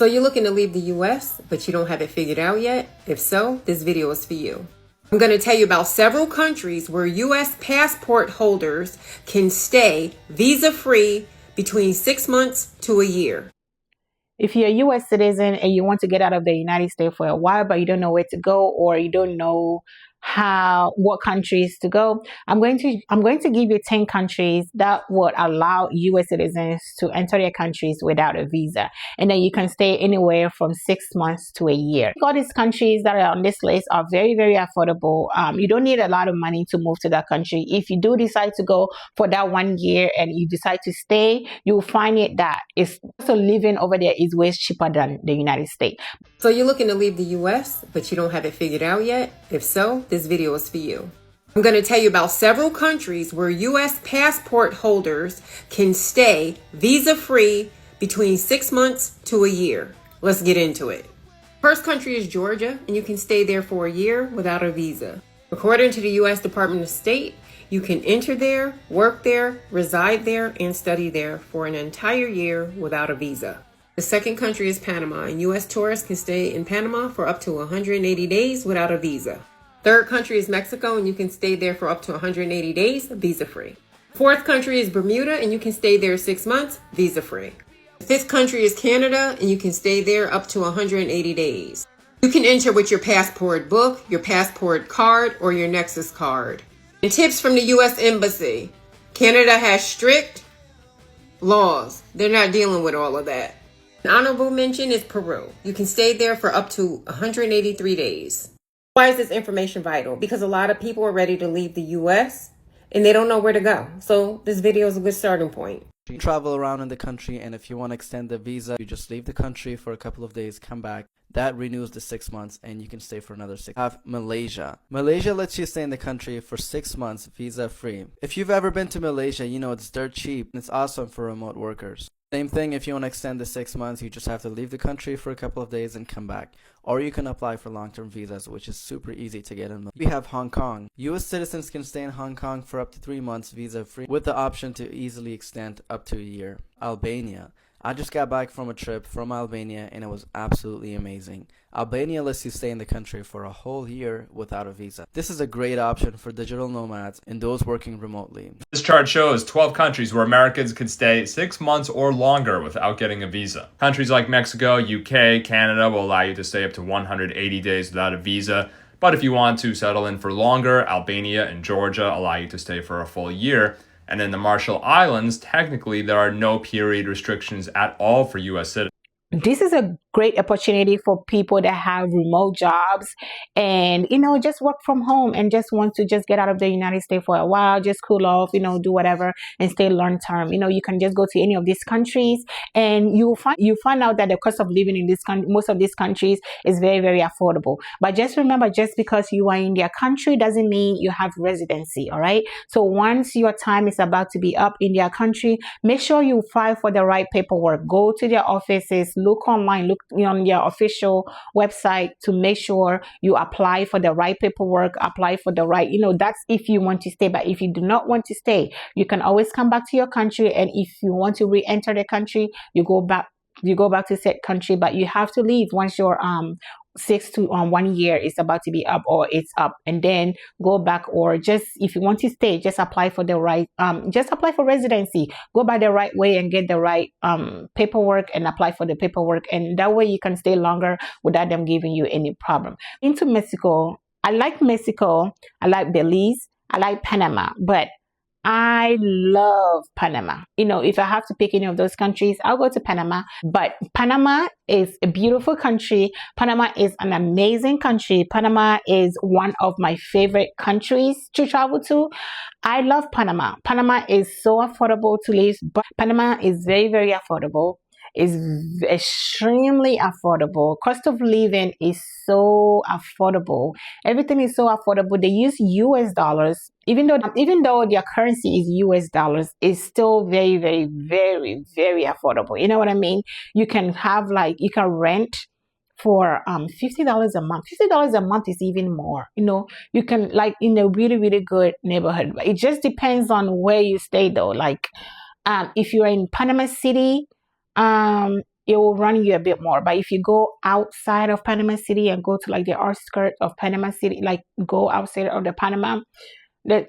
So you're looking to leave the US, but you don't have it figured out yet? If so, this video is for you. I'm going to tell you about several countries where US passport holders can stay visa-free between 6 months to a year. If you're a U.S. citizen and you want to get out of the United States for a while, but you don't know where to go, or you don't know what countries to go, I'm going to give you 10 countries that would allow U.S. citizens to enter their countries without a visa, and then you can stay anywhere from 6 months to a year. All these countries that are on this list are very, very affordable. You don't need a lot of money to move to that country. If you do decide to go for that 1 year and you decide to stay, you'll find it that it's also living over there is way cheaper than the United States. So you're looking to leave the US, but you don't have it figured out yet? If so, this video is for you. I'm going to tell you about several countries where US passport holders can stay visa-free between 6 months to a year. Let's get into it. First country is Georgia, and you can stay there for a year without a visa. According to the US Department of State, you can enter there, work there, reside there, and study there for an entire year without a visa. The second country is Panama, and U.S. tourists can stay in Panama for up to 180 days without a visa. Third country is Mexico, and you can stay there for up to 180 days visa-free. Fourth country is Bermuda, and you can stay there 6 months visa-free. The fifth country is Canada, and you can stay there up to 180 days. You can enter with your passport book, your passport card, or your Nexus card. And tips from the U.S. Embassy. Canada has strict laws. They're not dealing with all of that. An honorable mention is Peru. You can stay there for up to 183 days. Why is this information vital? Because a lot of people are ready to leave the U.S. and they don't know where to go. So this video is a good starting point. You travel around in the country, and if you want to extend the visa, you just leave the country for a couple of days, come back. That renews the 6 months, and you can stay for another 6. Have Malaysia. Malaysia lets you stay in the country for 6 months visa free. If you've ever been to Malaysia, you know it's dirt cheap and it's awesome for remote workers. Same thing, if you want to extend the 6 months, you just have to leave the country for a couple of days and come back. Or you can apply for long-term visas, which is super easy to get in. We have Hong Kong. US citizens can stay in Hong Kong for up to 3 months visa-free with the option to easily extend up to a year. Albania. I just got back from a trip from Albania and it was absolutely amazing. Albania lets you stay in the country for a whole year without a visa. This is a great option for digital nomads and those working remotely. This chart shows 12 countries where Americans could stay 6 months or longer without getting a visa. Countries like Mexico, UK, Canada will allow you to stay up to 180 days without a visa. But if you want to settle in for longer, Albania and Georgia allow you to stay for a full year. And in the Marshall Islands, technically, there are no period restrictions at all for U.S. citizens. This is a great opportunity for people that have remote jobs and, just work from home and just want to just get out of the United States for a while, just cool off, do whatever and stay long term. You can just go to any of these countries and you find out that the cost of living in most of these countries is very, very affordable. But just remember, just because you are in their country doesn't mean you have residency. All right. So once your time is about to be up in their country, make sure you file for the right paperwork. Go to their offices, look online, look on their official website to make sure you apply for the right paperwork, apply for the right, that's if you want to stay. But if you do not want to stay, you can always come back to your country. And if you want to re-enter the country, you go back to said country, but you have to leave once your 6 to 1 year is about to be up or it's up, and then go back. Or just if you want to stay, just apply for the right just apply for residency. Go by the right way and get the right paperwork and apply for the paperwork, and that way you can stay longer without them giving you any problem. Into Mexico, I like Belize, I like Panama, but I love Panama. If I have to pick any of those countries, I'll go to Panama. But Panama is a beautiful country. Panama is an amazing country. Panama is one of my favorite countries to travel to. I love Panama. Panama is so affordable to live, but Panama is very, very affordable. Is extremely affordable. Cost of living is so affordable. Everything is so affordable. They use US dollars. Even though their currency is US dollars, it's still very, very, very, very affordable. You know what I mean? You can rent for $50 a month. $50 a month is even more. You can in a really, really good neighborhood. It just depends on where you stay though. If you're in Panama City, it will run you a bit more. But if you go outside of Panama City and go to like the outskirts of Panama City, like go outside of the Panama, the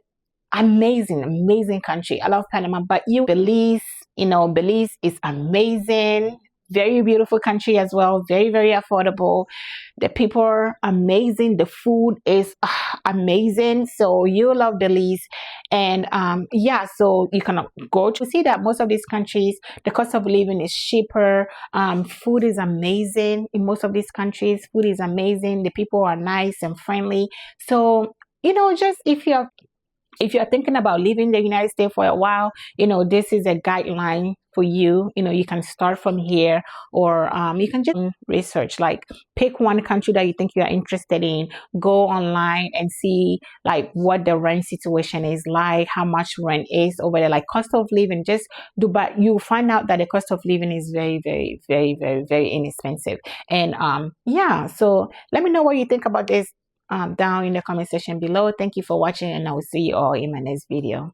amazing country. I love Panama. But Belize, Belize is amazing. Very beautiful country as well. Very affordable. The people are amazing. The food is amazing. So you love Belize. And yeah, so you can go to see that most of these countries, the cost of living is cheaper. Food is amazing in most of these countries. Food is amazing. The people are nice and friendly. So, just if you're thinking about leaving the United States for a while, this is a guideline for you. You can start from here, or you can just research, like pick one country that you think you are interested in, go online and see like what the rent situation is like, how much rent is over there, like cost of living. But you find out that the cost of living is very inexpensive. And yeah, so let me know what you think about this down in the comment section below. Thank you for watching, and I will see you all in my next video.